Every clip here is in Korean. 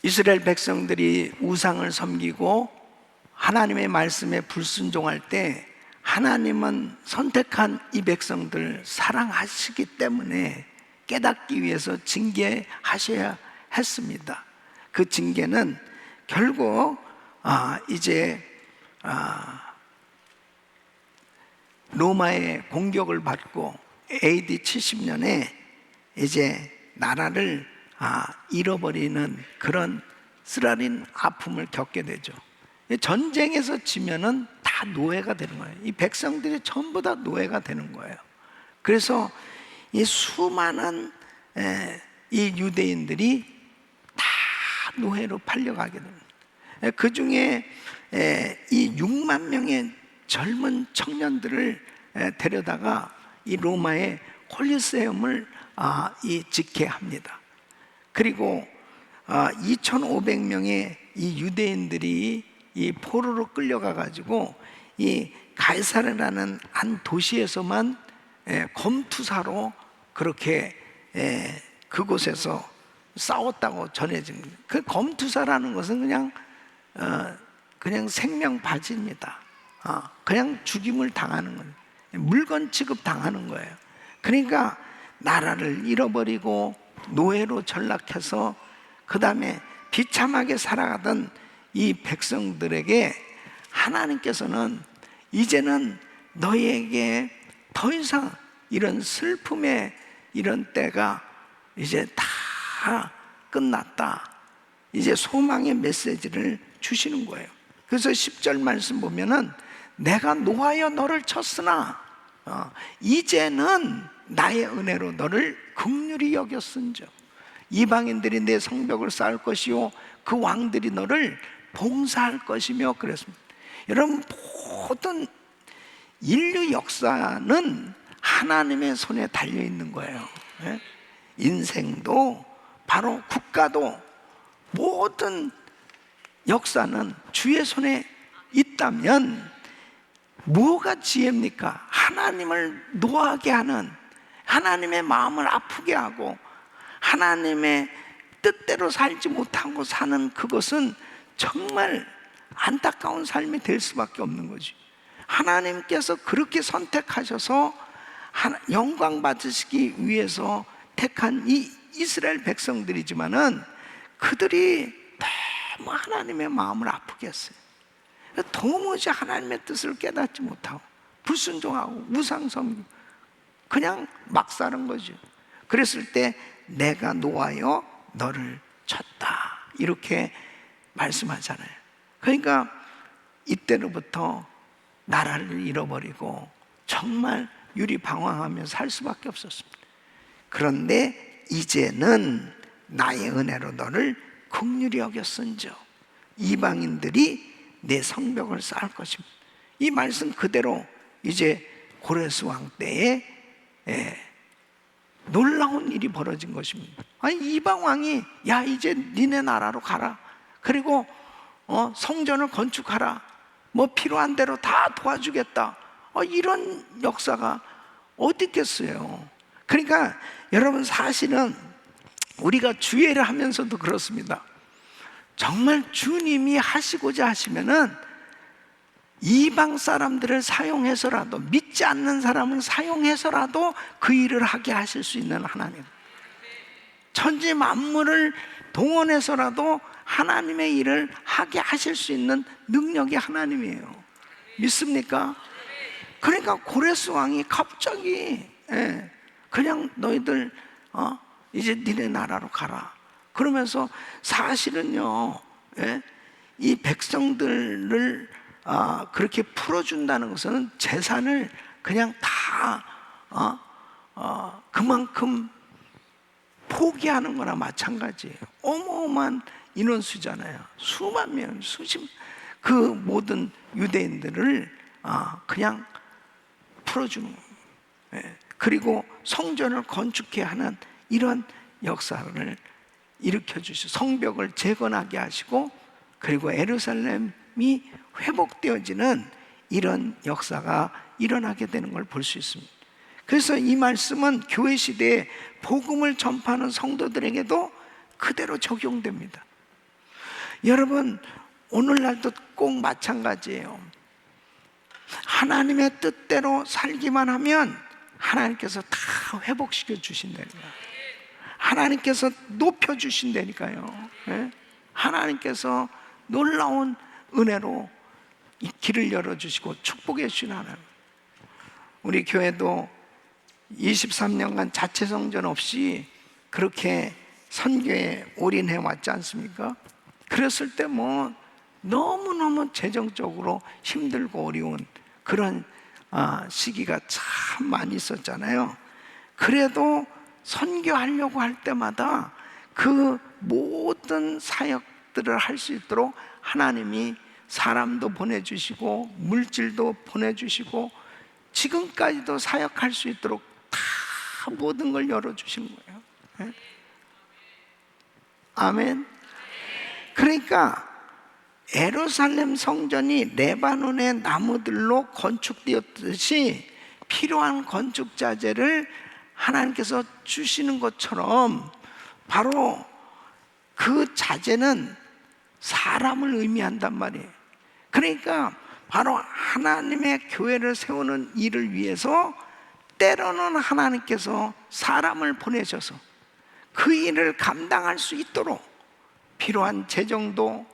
이스라엘 백성들이 우상을 섬기고 하나님의 말씀에 불순종할 때 하나님은 선택한 이 백성들 사랑하시기 때문에 깨닫기 위해서 징계하셔야 했습니다. 그 징계는 결국 로마의 공격을 받고 AD 70년에 이제 나라를 잃어버리는 그런 쓰라린 아픔을 겪게 되죠. 전쟁에서 지면은 다 노예가 되는 거예요. 이 백성들이 전부 다 노예가 되는 거예요. 그래서 이 수많은 이 유대인들이 다 노예로 팔려가게 됩니다. 그 중에 이 6만 명의 젊은 청년들을 데려다가 이 로마의 콜리세움을 짓게 합니다. 그리고 2,500명의 이 유대인들이 이 포로로 끌려가 가지고 이 가이사르라는 한 도시에서만 검투사로 그렇게 그곳에서 싸웠다고 전해집니다. 그 검투사라는 것은 그냥 생명바지입니다. 그냥 죽임을 당하는 거예요. 물건 취급 당하는 거예요. 그러니까 나라를 잃어버리고 노예로 전락해서 그 다음에 비참하게 살아가던 이 백성들에게 하나님께서는 이제는 너희에게 더 이상 이런 슬픔의 이런 때가 이제 다 끝났다, 이제 소망의 메시지를 주시는 거예요. 그래서 10절 말씀 보면은 내가 노하여 너를 쳤으나 이제는 나의 은혜로 너를 긍휼히 여겼은즉 이방인들이 내 성벽을 쌓을 것이요 그 왕들이 너를 봉사할 것이며 그랬습니다. 여러분, 모든 인류 역사는 하나님의 손에 달려 있는 거예요. 인생도 바로 국가도 모든 역사는 주의 손에 있다면 뭐가 지혜입니까? 하나님을 노하게 하는, 하나님의 마음을 아프게 하고 하나님의 뜻대로 살지 못하고 사는 그것은 정말 안타까운 삶이 될 수밖에 없는 거지. 하나님께서 그렇게 선택하셔서 영광 받으시기 위해서 택한 이 이스라엘 백성들이지만은 그들이 너무 하나님의 마음을 아프게 했어요. 도무지 하나님의 뜻을 깨닫지 못하고 불순종하고 우상 섬기고 그냥 막 사는 거죠. 그랬을 때 내가 노하여 너를 쳤다, 이렇게 말씀하잖아요. 그러니까 이때로부터 나라를 잃어버리고 정말 유리방황하며 살 수밖에 없었습니다. 그런데 이제는 나의 은혜로 너를 긍휼히 여겼은즉 이방인들이 내 성벽을 쌓을 것입니다. 이 말씀 그대로 이제 고레스 왕 때에 놀라운 일이 벌어진 것입니다. 아니, 이방 왕이 야 이제 니네 나라로 가라, 그리고 성전을 건축하라, 뭐 필요한 대로 다 도와주겠다, 이런 역사가 어디 있겠어요. 그러니까 여러분, 사실은 우리가 주예를 하면서도 그렇습니다. 정말 주님이 하시고자 하시면은 이방 사람들을 사용해서라도, 믿지 않는 사람을 사용해서라도 그 일을 하게 하실 수 있는 하나님, 천지 만물을 동원해서라도 하나님의 일을 하게 하실 수 있는 능력이 하나님이에요. 믿습니까? 그러니까 고레스 왕이 갑자기 그냥 너희들 이제 니네 나라로 가라 그러면서, 사실은요 이 백성들을 그렇게 풀어준다는 것은 재산을 그냥 다 그만큼 포기하는 거나 마찬가지예요. 어마어마한 인원수잖아요. 수만 명, 그 모든 유대인들을 그냥 풀어주는 거예요. 그리고 성전을 건축해 하는 이런 역사를 일으켜 주시고 성벽을 재건하게 하시고, 그리고 예루살렘이 회복되어지는 이런 역사가 일어나게 되는 걸 볼 수 있습니다. 그래서 이 말씀은 교회 시대에 복음을 전파하는 성도들에게도 그대로 적용됩니다. 여러분, 오늘날도 꼭 마찬가지예요. 하나님의 뜻대로 살기만 하면 하나님께서 다 회복시켜 주신다니까요. 하나님께서 높여 주신다니까요. 예? 하나님께서 놀라운 은혜로 이 길을 열어주시고 축복해 주신 하나님. 우리 교회도 23년간 자체 성전 없이 그렇게 선교에 올인해 왔지 않습니까? 그랬을 때 뭐 너무너무 재정적으로 힘들고 어려운 그런 시기가 참 많이 있었잖아요. 그래도 선교하려고 할 때마다 그 모든 사역들을 할 수 있도록 하나님이 사람도 보내주시고 물질도 보내주시고 지금까지도 사역할 수 있도록 다 모든 걸 열어주신 거예요. 네? 아멘. 그러니까 예루살렘 성전이 레바논의 나무들로 건축되었듯이 필요한 건축 자재를 하나님께서 주시는 것처럼 바로 그 자재는 사람을 의미한단 말이에요. 그러니까 바로 하나님의 교회를 세우는 일을 위해서 때로는 하나님께서 사람을 보내셔서 그 일을 감당할 수 있도록 필요한 재정도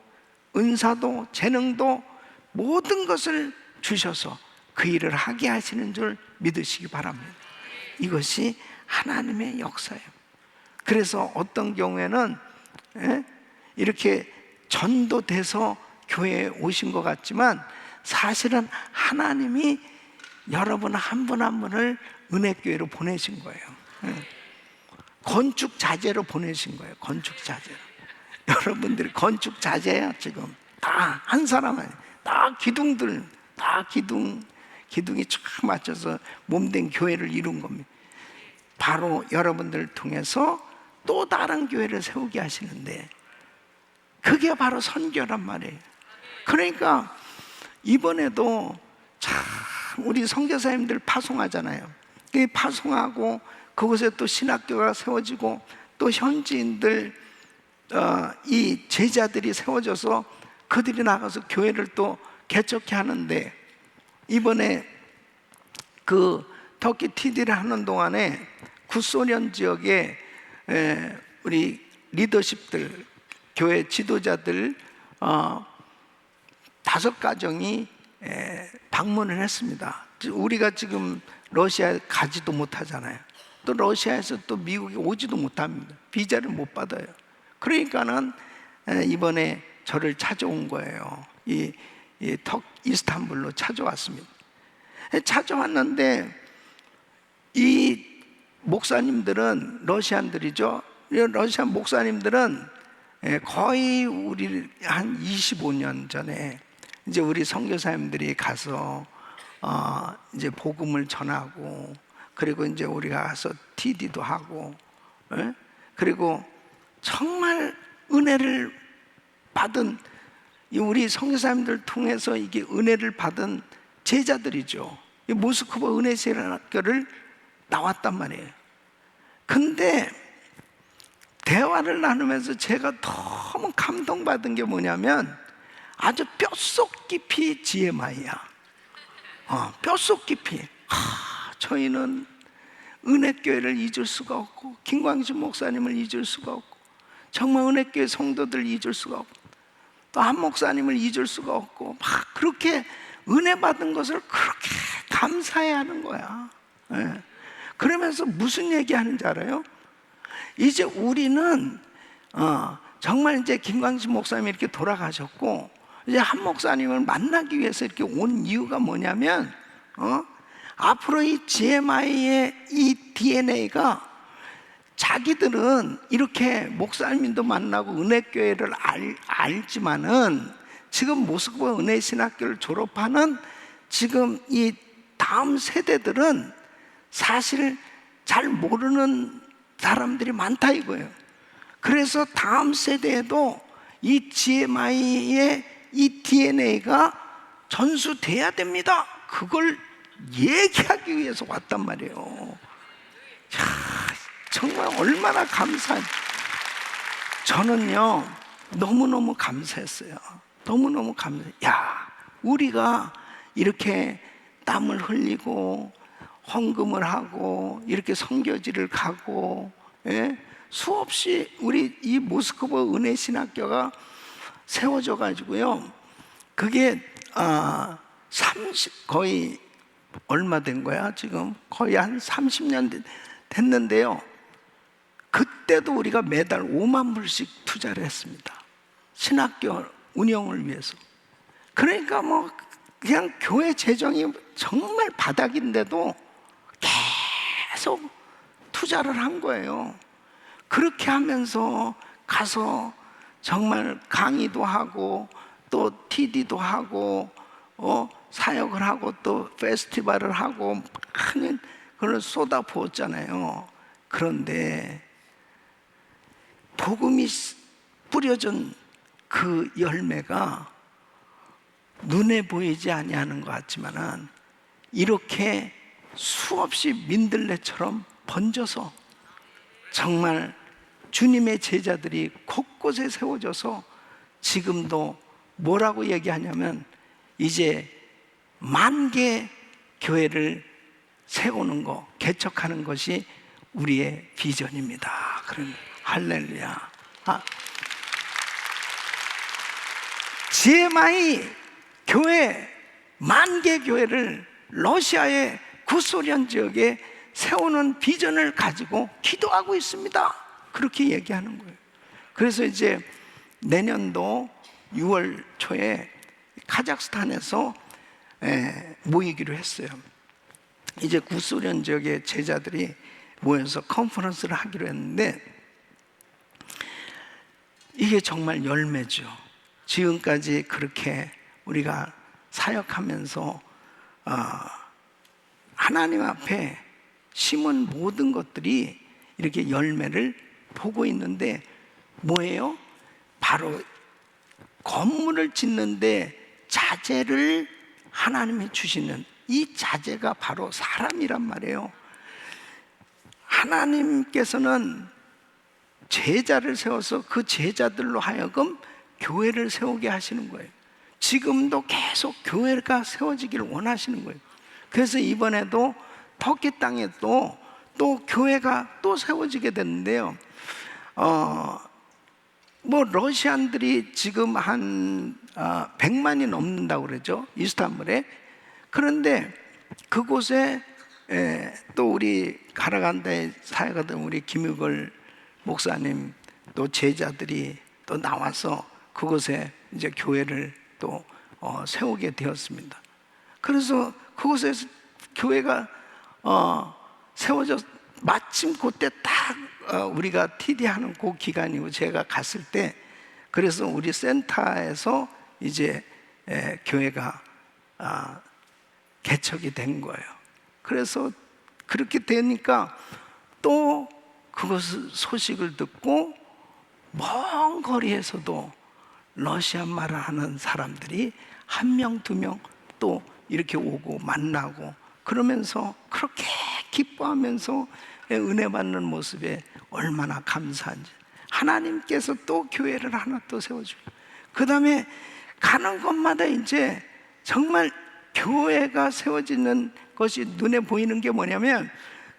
은사도 재능도 모든 것을 주셔서 그 일을 하게 하시는 줄 믿으시기 바랍니다. 이것이 하나님의 역사예요. 그래서 어떤 경우에는 이렇게 전도돼서 교회에 오신 것 같지만 사실은 하나님이 여러분 한 분 한 분을 은혜교회로 보내신 거예요. 건축 자재로 보내신 거예요. 건축 자재로. 여러분들이 건축 자재야. 지금 다 한 사람 아니에요. 다 기둥들, 다 기둥이 쫙 맞춰서 몸된 교회를 이룬 겁니다. 바로 여러분들을 통해서 또 다른 교회를 세우게 하시는데 그게 바로 선교란 말이에요. 그러니까 이번에도 참 우리 선교사님들 파송하잖아요. 파송하고 그곳에 또 신학교가 세워지고 또 현지인들 이 제자들이 세워져서 그들이 나가서 교회를 또 개척해 하는데 이번에 그 터키 TD를 하는 동안에 구소련 지역에 우리 리더십들 교회 지도자들 5가정이 방문을 했습니다. 우리가 지금 러시아에 가지도 못하잖아요. 또 러시아에서 또 미국에 오지도 못합니다. 비자를 못 받아요. 그러니까는 이번에 저를 찾아온 거예요. 이스탄불로 찾아왔습니다. 찾아왔는데 이 목사님들은 러시안들이죠. 러시안 목사님들은 거의 우리 한 25년 전에 이제 우리 선교사님들이 가서 이제 복음을 전하고 그리고 이제 우리가 가서 TD도 하고 그리고 정말 은혜를 받은 우리 선교사님들 통해서 이게 은혜를 받은 제자들이죠. 이 모스크바 은혜신학교를 나왔단 말이에요. 근데 대화를 나누면서 제가 너무 감동받은 게 뭐냐면 아주 뼛속 깊이 GMI야. 뼛속 깊이 저희는 은혜교회를 잊을 수가 없고 김광진 목사님을 잊을 수가 없고 정말 은혜교회 성도들 잊을 수가 없고 또 한 목사님을 잊을 수가 없고 막 그렇게 은혜 받은 것을 그렇게 감사해하는 거야. 그러면서 무슨 얘기하는지 알아요? 이제 우리는 정말 이제 김광진 목사님이 이렇게 돌아가셨고 이제 한 목사님을 만나기 위해서 이렇게 온 이유가 뭐냐면 앞으로 이 GMI의 이 DNA가 자기들은 이렇게 목사님도 만나고 은혜교회를 알지만은 지금 모스크바 은혜신학교를 졸업하는 지금 이 다음 세대들은 사실 잘 모르는 사람들이 많다 이거예요. 그래서 다음 세대에도 이 GMI의 이 DNA가 전수돼야 됩니다. 그걸 얘기하기 위해서 왔단 말이에요. 정말 얼마나 감사한. 저는요 너무너무 감사했어요. 너무너무 감사해요. 야, 우리가 이렇게 땀을 흘리고 헌금을 하고 이렇게 선교지를 가고, 예? 수없이 우리 이 모스크바 은혜신학교가 세워져 가지고요, 그게 거의 얼마 된 거야 지금? 거의 한 30년 됐는데요, 그때도 우리가 매달 5만 불씩 투자를 했습니다. 신학교 운영을 위해서. 그러니까 뭐 그냥 교회 재정이 정말 바닥인데도 계속 투자를 한 거예요. 그렇게 하면서 가서 정말 강의도 하고 또 TD도 하고 사역을 하고 또 페스티벌을 하고 많은 그걸 쏟아 부었잖아요. 그런데 복음이 뿌려진 그 열매가 눈에 보이지 아니하는 것 같지만은 이렇게 수없이 민들레처럼 번져서 정말 주님의 제자들이 곳곳에 세워져서 지금도 뭐라고 얘기하냐면 이제 10,000개 교회를 세우는 거, 개척하는 것이 우리의 비전입니다. 그럼 할렐루야. GMI 교회 10,000개 교회를 러시아의 구소련 지역에 세우는 비전을 가지고 기도하고 있습니다. 그렇게 얘기하는 거예요. 그래서 이제 내년도 6월 초에 카자흐스탄에서 모이기로 했어요. 이제 구소련 지역의 제자들이 모여서 컨퍼런스를 하기로 했는데, 이게 정말 열매죠. 지금까지 그렇게 우리가 사역하면서 하나님 앞에 심은 모든 것들이 이렇게 열매를 보고 있는데 뭐예요? 바로 건물을 짓는데 자재를 하나님이 주시는 이 자재가 바로 사람이란 말이에요. 하나님께서는 제자를 세워서 그 제자들로 하여금 교회를 세우게 하시는 거예요. 지금도 계속 교회가 세워지기를 원하시는 거예요. 그래서 이번에도 터키 땅에 또 교회가 또 세워지게 됐는데요. 뭐 러시안들이 지금 한 100만이 넘는다고 그러죠, 이스탄불에. 그런데 그곳에 또 우리 가라간다에 사역하던 우리 김유걸 목사님 또 제자들이 또 나와서 그곳에 이제 교회를 또 세우게 되었습니다. 그래서 그곳에서 교회가 세워져 마침 그때 딱 우리가 TD하는 그 기간이고 제가 갔을 때, 그래서 우리 센터에서 이제 교회가 개척이 된 거예요. 그래서 그렇게 되니까 또 그것 소식을 듣고 먼 거리에서도 러시아 말을 하는 사람들이 1명, 2명 또 이렇게 오고 만나고 그러면서 그렇게 기뻐하면서 은혜 받는 모습에 얼마나 감사한지. 하나님께서 또 교회를 하나 또 세워주고, 그 다음에 가는 곳마다 이제 정말 교회가 세워지는 것이 눈에 보이는 게 뭐냐면,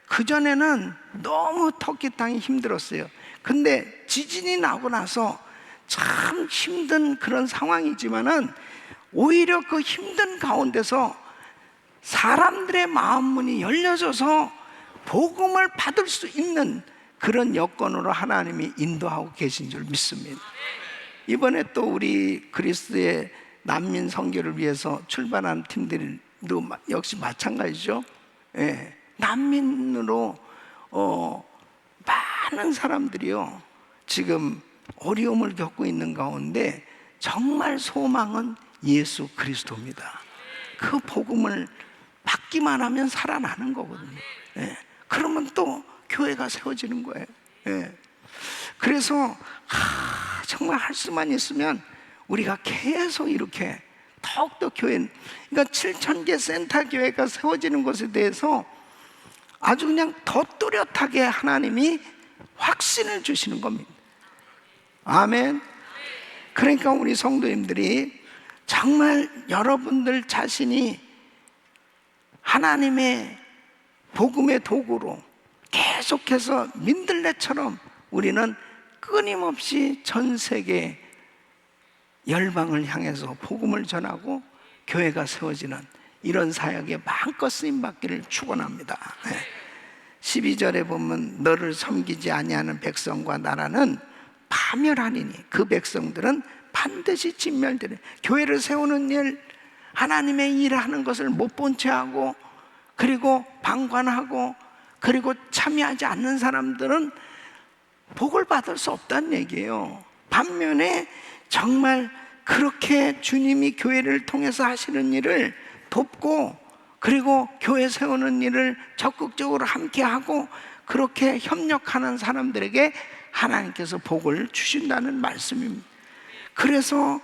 그전에는 너무 터키 땅이 힘들었어요. 근데 지진이 나고 나서 참 힘든 그런 상황이지만은 오히려 그 힘든 가운데서 사람들의 마음 문이 열려져서 복음을 받을 수 있는 그런 여건으로 하나님이 인도하고 계신 줄 믿습니다. 이번에 또 우리 그리스도의 난민 선교를 위해서 출발한 팀들도 역시 마찬가지죠. 난민으로 많은 사람들이요 지금 어려움을 겪고 있는 가운데 정말 소망은 예수 그리스도입니다. 그 복음을 받기만 하면 살아나는 거거든요. 그러면 또 교회가 세워지는 거예요. 그래서 정말 할 수만 있으면 우리가 계속 이렇게 더욱더 교회, 그러니까 7,000개 센터 교회가 세워지는 것에 대해서 아주 그냥 더 뚜렷하게 하나님이 확신을 주시는 겁니다. 아멘. 그러니까 우리 성도님들이 정말 여러분들 자신이 하나님의 복음의 도구로 계속해서 민들레처럼 우리는 끊임없이 전 세계 열방을 향해서 복음을 전하고 교회가 세워지는 이런 사역에 마음껏 쓰임받기를 축원합니다. 12절에 보면 너를 섬기지 아니하는 백성과 나라는 파멸하리니 그 백성들은 반드시 진멸되리. 교회를 세우는 일, 하나님의 일을 하는 것을 못 본 채 하고, 그리고 방관하고, 그리고 참여하지 않는 사람들은 복을 받을 수 없다는 얘기예요. 반면에 정말 그렇게 주님이 교회를 통해서 하시는 일을 돕고, 그리고 교회 세우는 일을 적극적으로 함께하고 그렇게 협력하는 사람들에게 하나님께서 복을 주신다는 말씀입니다. 그래서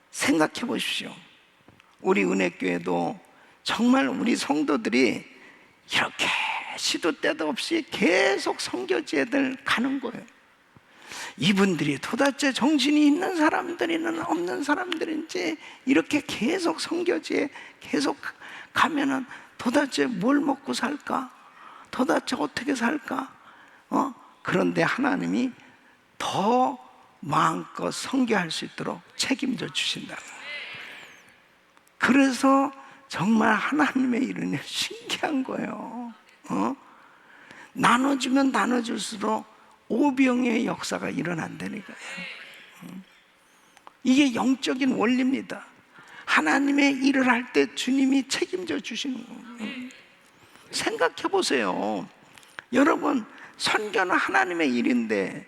생각해 보십시오. 우리 은혜교회도 정말 우리 성도들이 이렇게 시도 때도 없이 계속 선교지에들 가는 거예요. 이분들이 도대체 정신이 있는 사람들이는 없는 사람들인지 이렇게 계속 선교지에 계속 가면은 도대체 뭘 먹고 살까? 도대체 어떻게 살까? 그런데 하나님이 더 마음껏 선교할 수 있도록 책임져 주신다. 그래서 정말 하나님의 일은 신기한 거예요. 나눠주면 나눠줄수록 오병의 역사가 일어난다니까요. 이게 영적인 원리입니다. 하나님의 일을 할 때 주님이 책임져 주시는 거예요. 생각해 보세요. 여러분, 선교는 하나님의 일인데,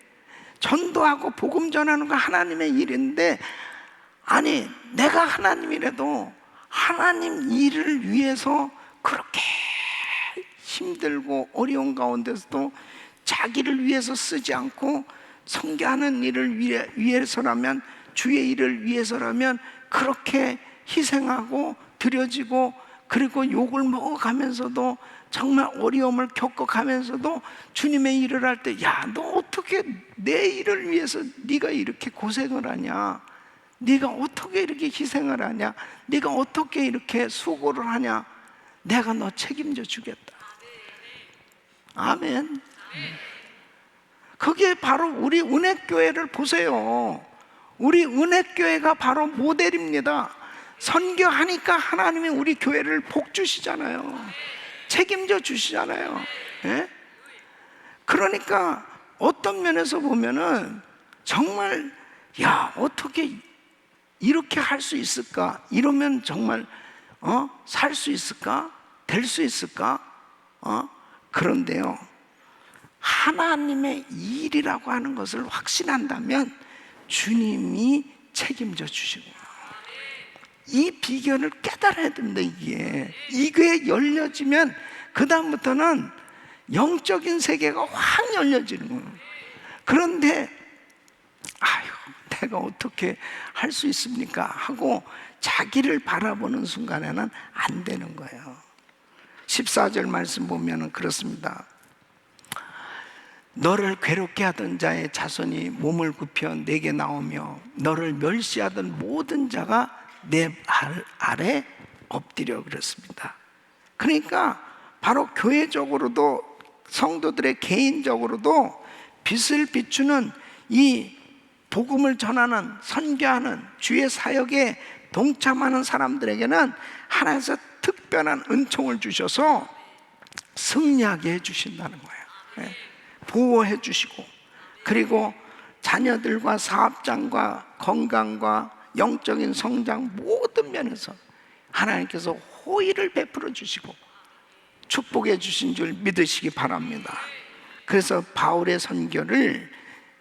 전도하고 복음 전하는 거 하나님의 일인데, 아니 내가 하나님이라도 하나님 일을 위해서 그렇게 힘들고 어려운 가운데서도 자기를 위해서 쓰지 않고 선교하는 일을 위해서라면, 주의 일을 위해서라면 그렇게 희생하고 드려지고, 그리고 욕을 먹어가면서도 정말 어려움을 겪어가면서도 주님의 일을 할 때, 야, 너 어떻게 내 일을 위해서 네가 이렇게 고생을 하냐? 네가 어떻게 이렇게 희생을 하냐? 네가 어떻게 이렇게 수고를 하냐? 내가 너 책임져 주겠다. 아멘. 그게 바로 우리 은혜교회를 보세요. 우리 은혜교회가 바로 모델입니다. 선교하니까 하나님이 우리 교회를 복 주시잖아요. 책임져 주시잖아요. 예? 그러니까 어떤 면에서 보면은 정말, 야, 어떻게 이렇게 할 수 있을까? 이러면 정말 살 수 있을까? 될 수 있을까? 그런데요, 하나님의 일이라고 하는 것을 확신한다면 주님이 책임져 주시고, 이 비결을 깨달아야 됩니다. 이게 열려지면 그 다음부터는 영적인 세계가 확 열려지는 거예요. 그런데 아유, 내가 어떻게 할 수 있습니까? 하고 자기를 바라보는 순간에는 안 되는 거예요. 14절 말씀 보면 그렇습니다. 너를 괴롭게 하던 자의 자손이 몸을 굽혀 내게 나오며 너를 멸시하던 모든 자가 내 발 아래 엎드려. 그랬습니다. 그러니까 바로 교회적으로도, 성도들의 개인적으로도 빛을 비추는 이 복음을 전하는, 선교하는 주의 사역에 동참하는 사람들에게는 하나님께서 특별한 은총을 주셔서 승리하게 해주신다는 거예요. 보호해 주시고, 그리고 자녀들과 사업장과 건강과 영적인 성장 모든 면에서 하나님께서 호의를 베풀어 주시고 축복해 주신 줄 믿으시기 바랍니다. 그래서 바울의 선교를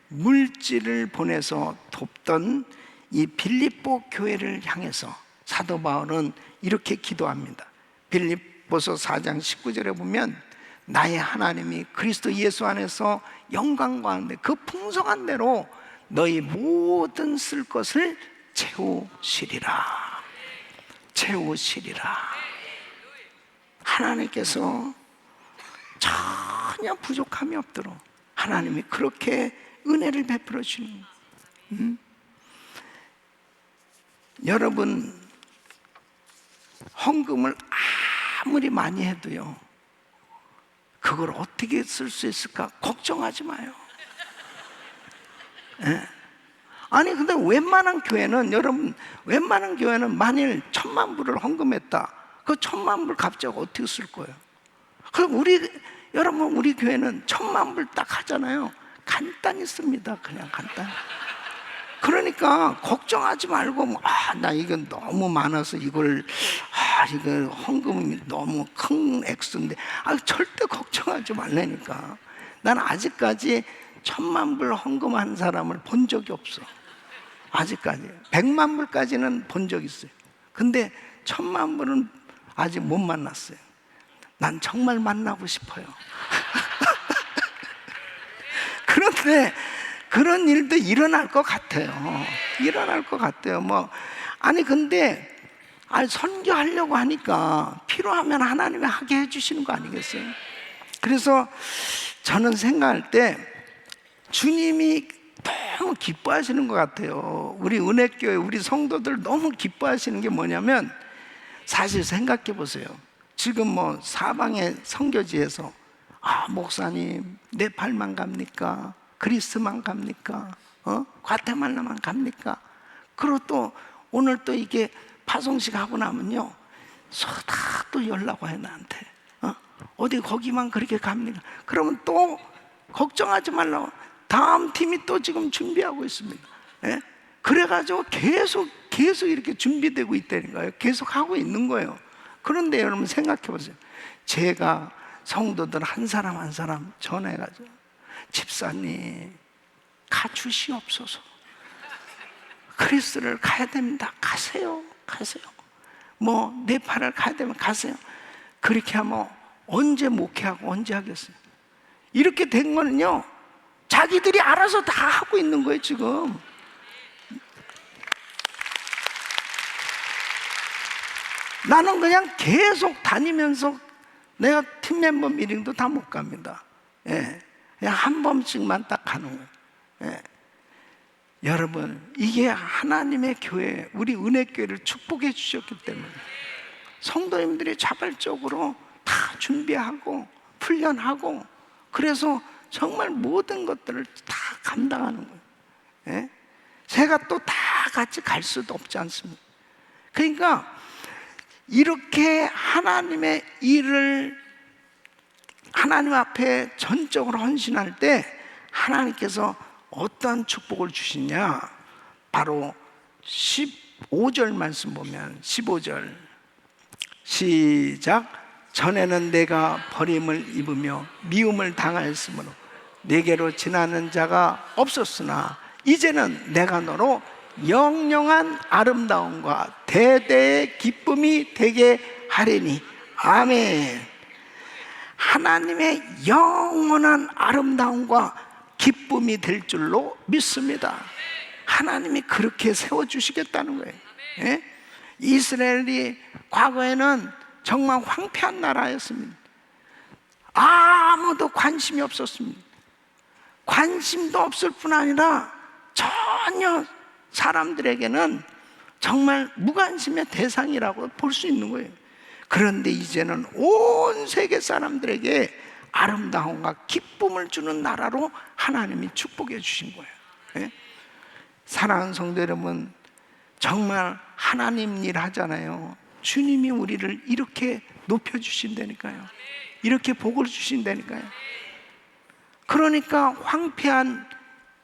물질을 보내서 돕던 이 빌립보 교회를 향해서 사도 바울은 이렇게 기도합니다. 빌립보서 4장 19절에 보면 나의 하나님이 그리스도 예수 안에서 영광 가운데 그 풍성한 대로 너희 모든 쓸 것을 채우시리라. 채우시리라. 하나님께서 전혀 부족함이 없도록 하나님이 그렇게 은혜를 베풀어 주는, 여러분, 헌금을 아무리 많이 해도요, 그걸 어떻게 쓸 수 있을까 걱정하지 마요. 예. 아니 근데 웬만한 교회는, 여러분, 웬만한 교회는 만일 1,000만 불을 헌금했다, 그 1,000만 불 갑자기 어떻게 쓸 거예요? 그럼 여러분, 우리 교회는 1,000만 불 딱 하잖아요. 간단히 씁니다. 그냥 간단히. 그러니까 걱정하지 말고, 나 이건 너무 많아서 이거 헌금이 너무 큰 액수인데, 절대 걱정하지 말라니까. 난 아직까지 1,000만 불 헌금한 사람을 본 적이 없어. 아직까지 100만 불까지는 본 적 있어요. 근데 1,000만 불은 아직 못 만났어요. 난 정말 만나고 싶어요. 그런데 그런 일도 일어날 것 같아요. 일어날 것 같아요. 근데 선교하려고 하니까 필요하면 하나님이 하게 해주시는 거 아니겠어요? 그래서 저는 생각할 때 주님이 너무 기뻐하시는 것 같아요. 우리 은혜교회, 우리 성도들 너무 기뻐하시는 게 뭐냐면, 사실 생각해 보세요. 지금 사방의 선교지에서 목사님, 네팔만 갑니까? 그리스만 갑니까? 과테말라만 갑니까? 그리고 또 오늘 또 이게 파송식 하고 나면요, 다 또 연락 와요, 나한테. 어디 거기만 그렇게 갑니까? 그러면 또 걱정하지 말라고 다음 팀이 또 지금 준비하고 있습니다. 예? 그래가지고 계속 이렇게 준비되고 있다는 거예요. 계속 하고 있는 거예요. 그런데 여러분 생각해 보세요. 제가 성도들 한 사람 한 사람 전해가지고, 집사님 가주시옵소서, 그리스를 가야 됩니다. 가세요. 네팔을 가야 되면 가세요. 그렇게 하면 언제 목회하고 언제 하겠어요? 이렇게 된 거는요, 자기들이 알아서 다 하고 있는 거예요 지금. 나는 그냥 계속 다니면서 내가 팀 멤버 미팅도 다 못 갑니다. 예. 그냥 한 번씩만 딱 가는 거예요. 예. 여러분, 이게 하나님의 교회, 우리 은혜교회를 축복해 주셨기 때문에 성도님들이 자발적으로 다 준비하고 훈련하고, 그래서 정말 모든 것들을 다 감당하는 거예요. 예? 제가 또 다 같이 갈 수도 없지 않습니까? 그러니까 이렇게 하나님의 일을 하나님 앞에 전적으로 헌신할 때 하나님께서 어떠한 축복을 주시냐, 바로 15절 말씀 보면, 15절 시작. 전에는 내가 버림을 입으며 미움을 당하였으므로 내게로 지나는 자가 없었으나 이제는 내가 너로 영영한 아름다움과 대대의 기쁨이 되게 하리니. 아멘. 하나님의 영원한 아름다움과 기쁨이 될 줄로 믿습니다. 하나님이 그렇게 세워주시겠다는 거예요. 예? 이스라엘이 과거에는 정말 황폐한 나라였습니다. 아무도 관심이 없었습니다. 관심도 없을 뿐 아니라 전혀 사람들에게는 정말 무관심의 대상이라고 볼 수 있는 거예요. 그런데 이제는 온 세계 사람들에게 아름다움과 기쁨을 주는 나라로 하나님이 축복해 주신 거예요. 예? 사랑하는 성도 여러분, 정말 하나님 일 하잖아요. 주님이 우리를 이렇게 높여주신다니까요. 이렇게 복을 주신다니까요. 그러니까 황폐한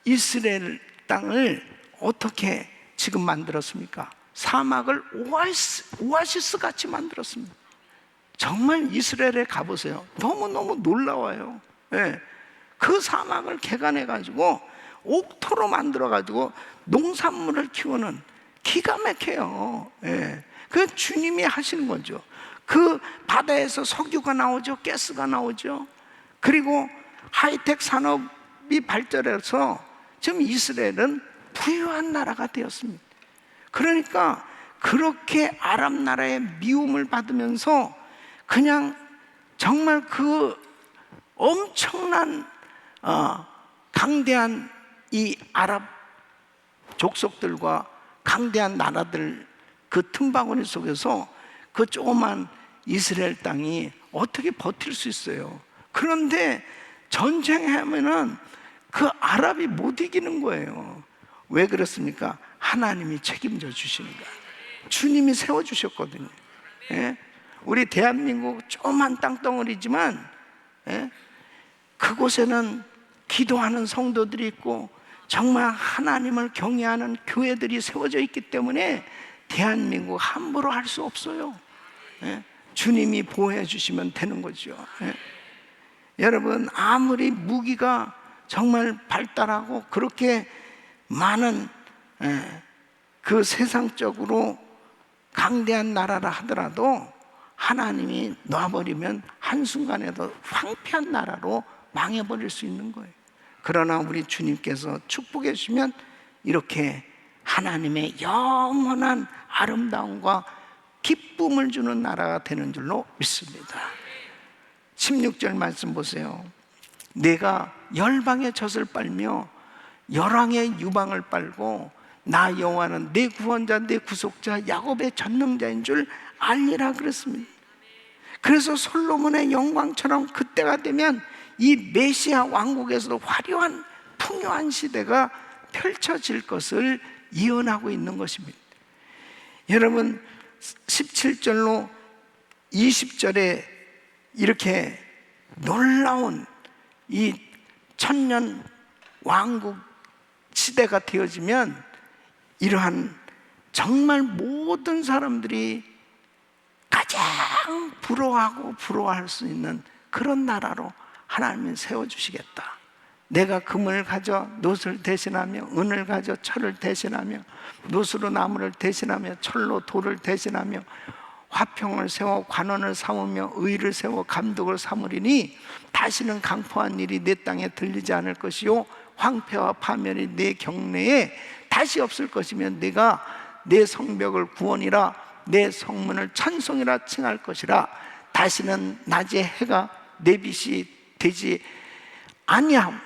이스라엘 땅을 어떻게 지금 만들었습니까? 사막을 오아시스 같이 만들었습니다. 정말 이스라엘에 가보세요. 너무너무 놀라워요. 예. 그 사막을 개간해가지고 옥토로 만들어가지고 농산물을 키우는, 기가 막혀요. 예. 그 주님이 하시는 거죠. 그 바다에서 석유가 나오죠. 가스가 나오죠. 그리고 하이텍 산업이 발전해서 지금 이스라엘은 부유한 나라가 되었습니다. 그러니까 그렇게 아랍 나라의 미움을 받으면서 그냥 정말 그 엄청난 강대한 이 아랍 족속들과 강대한 나라들 그 틈바구니 속에서 그 조그만 이스라엘 땅이 어떻게 버틸 수 있어요? 그런데 전쟁하면은 그 아랍이 못 이기는 거예요. 왜 그렇습니까? 하나님이 책임져 주시는 거예요. 주님이 세워주셨거든요. 예? 우리 대한민국 조그만 땅덩어리지만, 예? 그곳에는 기도하는 성도들이 있고 정말 하나님을 경외하는 교회들이 세워져 있기 때문에 대한민국 함부로 할 수 없어요. 예? 주님이 보호해 주시면 되는 거죠. 예? 여러분, 아무리 무기가 정말 발달하고 그렇게 많은 그 세상적으로 강대한 나라라 하더라도 하나님이 놔버리면 한순간에도 황폐한 나라로 망해버릴 수 있는 거예요. 그러나 우리 주님께서 축복해 주시면 이렇게 하나님의 영원한 아름다움과 기쁨을 주는 나라가 되는 줄로 믿습니다. 16절 말씀 보세요. 내가 열방의 젖을 빨며 열왕의 유방을 빨고 나 여호와는 내 구원자 내 구속자 야곱의 전능자인 줄 알리라 그랬습니다. 그래서 솔로몬의 영광처럼 그때가 되면 이 메시아 왕국에서도 화려한 풍요한 시대가 펼쳐질 것을 예언하고 있는 것입니다. 여러분, 17절로 20절에 이렇게 놀라운 이 천년 왕국 시대가 되어지면 이러한 정말 모든 사람들이 가장 부러워하고 부러워할 수 있는 그런 나라로 하나님은 세워주시겠다. 내가 금을 가져 놋을 대신하며 은을 가져 철을 대신하며 놋으로 나무를 대신하며 철로 돌을 대신하며 화평을 세워 관원을 삼으며 의를 세워 감독을 삼으리니 다시는 강포한 일이 내 땅에 들리지 않을 것이요 황폐와 파멸이 내 경내에 다시 없을 것이며 내가 내 성벽을 구원이라 내 성문을 찬송이라 칭할 것이라. 다시는 낮에 해가 내 빛이 되지 아니함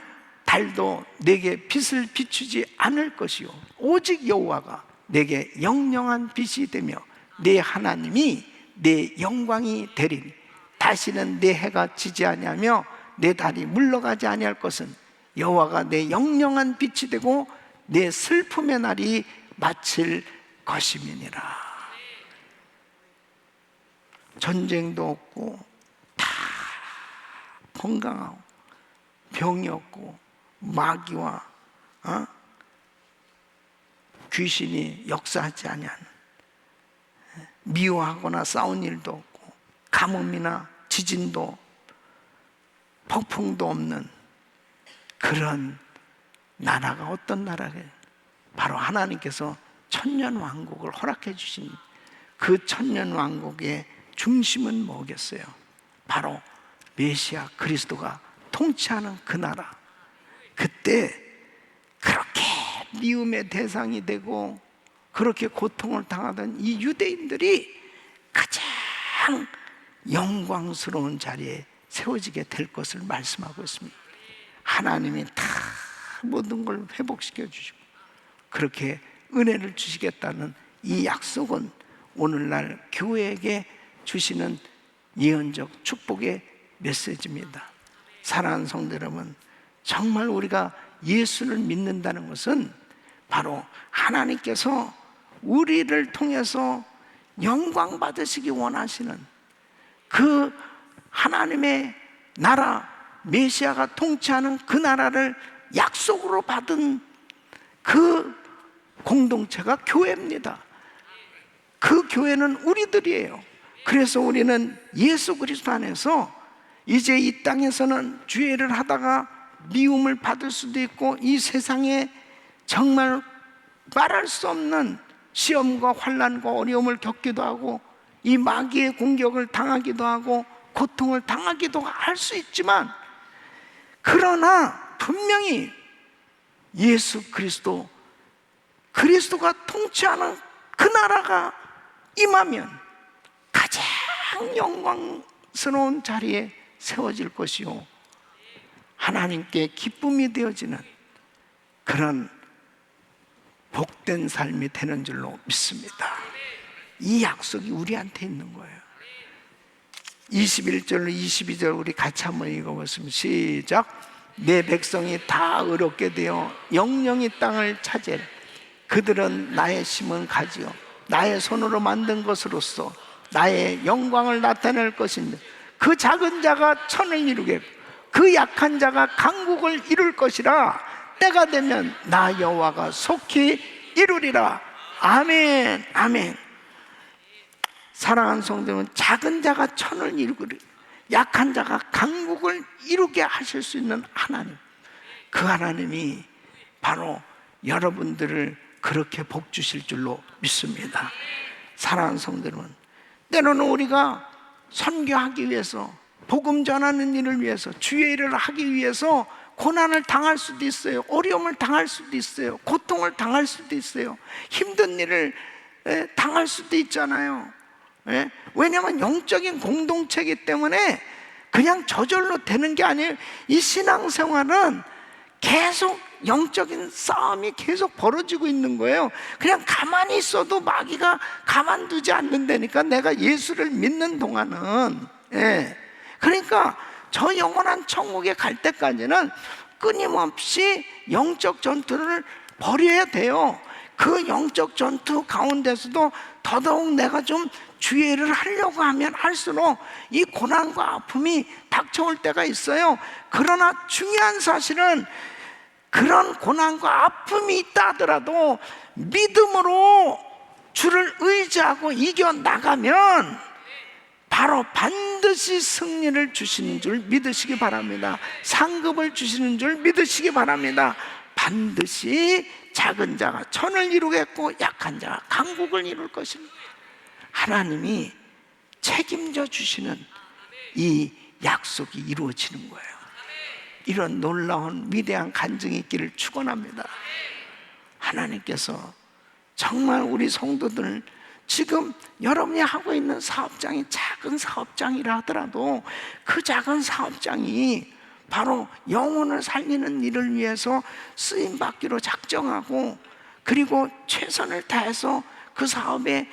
달도 내게 빛을 비추지 않을 것이요 오직 여호와가 내게 영영한 빛이 되며 내 하나님이 내 영광이 되리니 다시는 내 해가 지지 아니하며 내 달이 물러가지 아니할 것은 여호와가 내 영영한 빛이 되고 내 슬픔의 날이 마칠 것임이니라. 전쟁도 없고 다 건강하고 병이 없고 마귀와 귀신이 역사하지 아니하는, 미워하거나 싸운 일도 없고 가뭄이나 지진도 폭풍도 없는 그런 나라가 어떤 나라예요? 바로 하나님께서 천년 왕국을 허락해 주신 그 천년 왕국의 중심은 뭐겠어요? 바로 메시아 그리스도가 통치하는 그 나라. 그때 그렇게 미움의 대상이 되고 그렇게 고통을 당하던 이 유대인들이 가장 영광스러운 자리에 세워지게 될 것을 말씀하고 있습니다. 하나님이 다 모든 걸 회복시켜 주시고 그렇게 은혜를 주시겠다는 이 약속은 오늘날 교회에게 주시는 예언적 축복의 메시지입니다. 사랑하는 성도 여러분, 정말 우리가 예수를 믿는다는 것은 바로 하나님께서 우리를 통해서 영광 받으시기 원하시는 그 하나님의 나라, 메시아가 통치하는 그 나라를 약속으로 받은 그 공동체가 교회입니다. 그 교회는 우리들이에요. 그래서 우리는 예수 그리스도 안에서 이제 이 땅에서는 죄를 하다가 미움을 받을 수도 있고 이 세상에 정말 말할 수 없는 시험과 환난과 어려움을 겪기도 하고 이 마귀의 공격을 당하기도 하고 고통을 당하기도 할 수 있지만, 그러나 분명히 예수 그리스도가 통치하는 그 나라가 임하면 가장 영광스러운 자리에 세워질 것이요 하나님께 기쁨이 되어지는 그런 복된 삶이 되는 줄로 믿습니다. 이 약속이 우리한테 있는 거예요. 21절로 22절 우리 같이 한번 읽어보시면 시작. 내 백성이 다 의롭게 되어 영영이 땅을 차지하리. 그들은 나의 심은 가지요 나의 손으로 만든 것으로서 나의 영광을 나타낼 것인데, 그 작은 자가 천을 이루겠고 그 약한 자가 강국을 이룰 것이라. 때가 되면 나 여호와가 속히 이루리라. 아멘. 아멘. 사랑하는 성도는 작은 자가 천을 이루고 약한 자가 강국을 이루게 하실 수 있는 하나님, 그 하나님이 바로 여러분들을 그렇게 복 주실 줄로 믿습니다. 사랑하는 성도 여러분, 때로는 우리가 선교하기 위해서, 복음 전하는 일을 위해서, 주의 일을 하기 위해서 고난을 당할 수도 있어요. 어려움을 당할 수도 있어요. 고통을 당할 수도 있어요. 힘든 일을 당할 수도 있잖아요. 왜냐하면 영적인 공동체이기 때문에 그냥 저절로 되는 게 아니에요. 이 신앙생활은 계속 영적인 싸움이 계속 벌어지고 있는 거예요. 그냥 가만히 있어도 마귀가 가만두지 않는다니까, 내가 예수를 믿는 동안은. 그러니까 저 영원한 천국에 갈 때까지는 끊임없이 영적 전투를 벌여야 돼요. 그 영적 전투 가운데서도 더더욱 내가 좀 주의 일을 하려고 하면 할수록 이 고난과 아픔이 닥쳐올 때가 있어요. 그러나 중요한 사실은 그런 고난과 아픔이 있다 하더라도 믿음으로 주를 의지하고 이겨나가면 바로 반드시 승리를 주시는 줄 믿으시기 바랍니다. 상급을 주시는 줄 믿으시기 바랍니다. 반드시 작은 자가 천을 이루겠고 약한 자가 강국을 이룰 것입니다. 하나님이 책임져 주시는 이 약속이 이루어지는 거예요. 이런 놀라운 위대한 간증이 있기를 축원합니다. 하나님께서 정말 우리 성도들, 지금 여러분이 하고 있는 사업장이 작은 사업장이라 하더라도 그 작은 사업장이 바로 영혼을 살리는 일을 위해서 쓰임받기로 작정하고, 그리고 최선을 다해서 그 사업에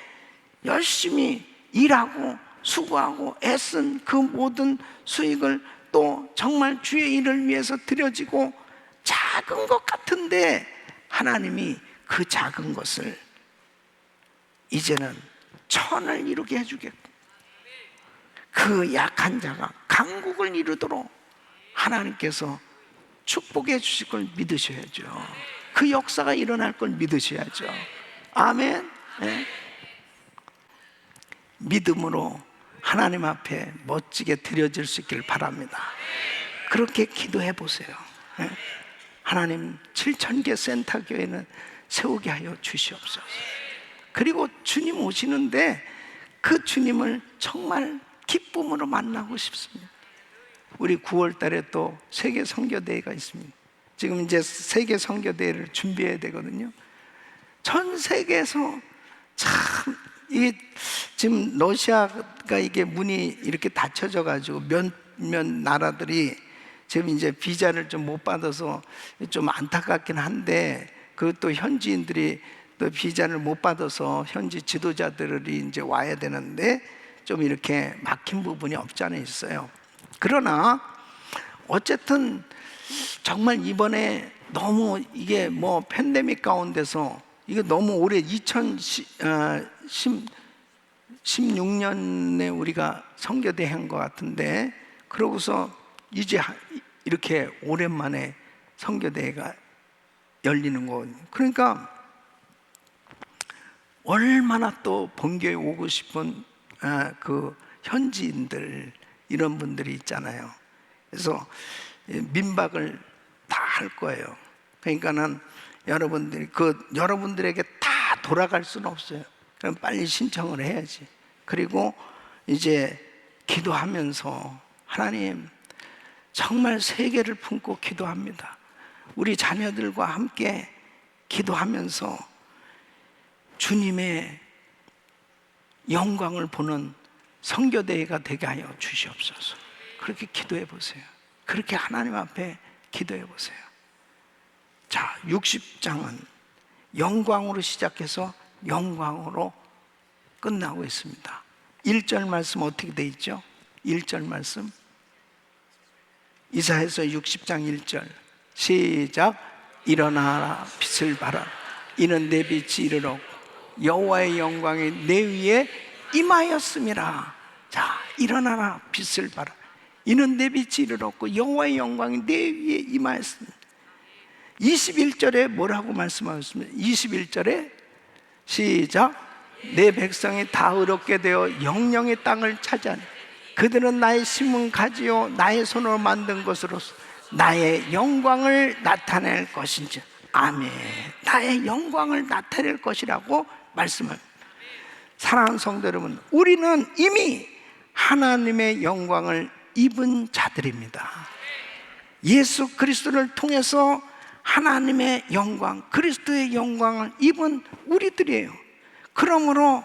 열심히 일하고 수고하고 애쓴 그 모든 수익을 또 정말 주의 일을 위해서 드려지고, 작은 것 같은데 하나님이 그 작은 것을 이제는 천을 이루게 해주겠고, 그 약한 자가 강국을 이루도록 하나님께서 축복해 주실 걸 믿으셔야죠. 그 역사가 일어날 걸 믿으셔야죠. 아멘. 네. 믿음으로 하나님 앞에 멋지게 드려질 수 있길 바랍니다. 그렇게 기도해 보세요. 네. 하나님 7,000개 센터교회는 세우게 하여 주시옵소서. 그리고 주님 오시는데 그 주님을 정말 기쁨으로 만나고 싶습니다. 우리 9월 달에 또 세계 선교대회가 있습니다. 지금 이제 세계 선교대회를 준비해야 되거든요. 전 세계에서 참, 이게 지금 러시아가 이게 문이 이렇게 닫혀져 가지고 몇몇 나라들이 지금 이제 비자를 좀 못 받아서 좀 안타깝긴 한데, 그것도 현지인들이 또 비자를 못 받아서 현지 지도자들이 이제 와야 되는데 좀 이렇게 막힌 부분이 없지 않아 있어요. 그러나 어쨌든 정말 이번에 너무 이게 뭐 팬데믹 가운데서 이게 너무 올해 2016년에 우리가 선교대 한 것 같은데, 그러고서 이제 이렇게 오랜만에 선교대회가 열리는 거거든요. 그러니까 얼마나 또 본교에 오고 싶은 그 현지인들, 이런 분들이 있잖아요. 그래서 민박을 다 할 거예요. 그러니까는 여러분들에게 다 돌아갈 수는 없어요. 그럼 빨리 신청을 해야지. 그리고 이제 기도하면서, 하나님 정말 세계를 품고 기도합니다. 우리 자녀들과 함께 기도하면서 주님의 영광을 보는 선교대회가 되게 하여 주시옵소서. 그렇게 기도해 보세요. 그렇게 하나님 앞에 기도해 보세요. 자, 60장은 영광으로 시작해서 영광으로 끝나고 있습니다. 1절 말씀 어떻게 돼 있죠? 1절 말씀 이사야서 60장 1절 시작. 일어나라 빛을 발하라 이는 내 빛이 이르렀고 여호와의 영광이 내 위에 임하였음이라. 자, 일어나라 빛을 발하라 이는 내 빛이 이르렀고 여호와의 영광이 내 위에 임하였습니다. 21절에 뭐라고 말씀하셨습니까? 21절에 시작. 내 백성이 다 의롭게 되어 영영의 땅을 차지하니 그들은 나의 심은 가지요 나의 손으로 만든 것으로서 나의 영광을 나타낼 것인지. 아멘. 나의 영광을 나타낼 것이라고 말씀합니다. 사랑하는 성도 여러분, 우리는 이미 하나님의 영광을 입은 자들입니다. 예수 그리스도를 통해서 하나님의 영광, 그리스도의 영광을 입은 우리들이에요. 그러므로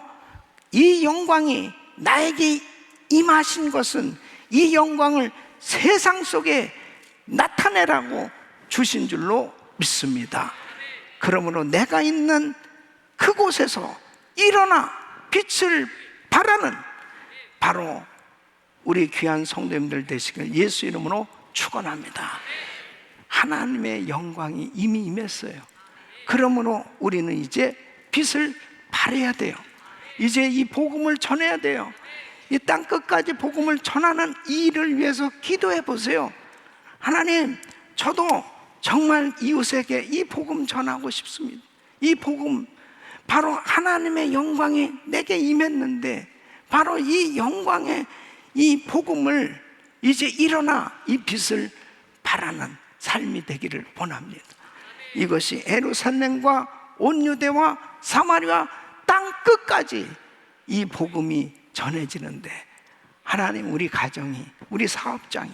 이 영광이 나에게 임하신 것은 이 영광을 세상 속에 나타내라고 주신 줄로 믿습니다. 그러므로 내가 있는 그곳에서 일어나 빛을 발하는 바로 우리 귀한 성도님들 되시길 예수 이름으로 축원합니다. 하나님의 영광이 이미 임했어요. 그러므로 우리는 이제 빛을 발해야 돼요. 이제 이 복음을 전해야 돼요. 이 땅 끝까지 복음을 전하는 이 일을 위해서 기도해 보세요. 하나님, 저도 정말 이웃에게 이 복음 전하고 싶습니다. 이 복음, 바로 하나님의 영광이 내게 임했는데 바로 이 영광의 이 복음을 이제 일어나 이 빛을 발하는 삶이 되기를 원합니다. 이것이 예루살렘과 온 유대와 사마리아 땅 끝까지 이 복음이 전해지는데 하나님, 우리 가정이, 우리 사업장이,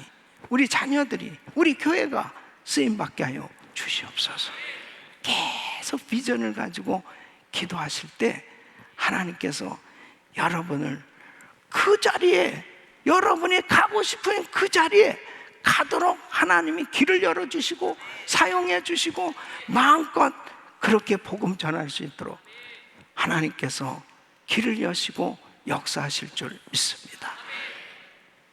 우리 자녀들이, 우리 교회가 쓰임받게 하여 주시옵소서. 계속 비전을 가지고 기도하실 때 하나님께서 여러분을 그 자리에, 여러분이 가고 싶은 그 자리에 가도록 하나님이 길을 열어주시고 사용해 주시고 마음껏 그렇게 복음 전할 수 있도록 하나님께서 길을 여시고 역사하실 줄 믿습니다.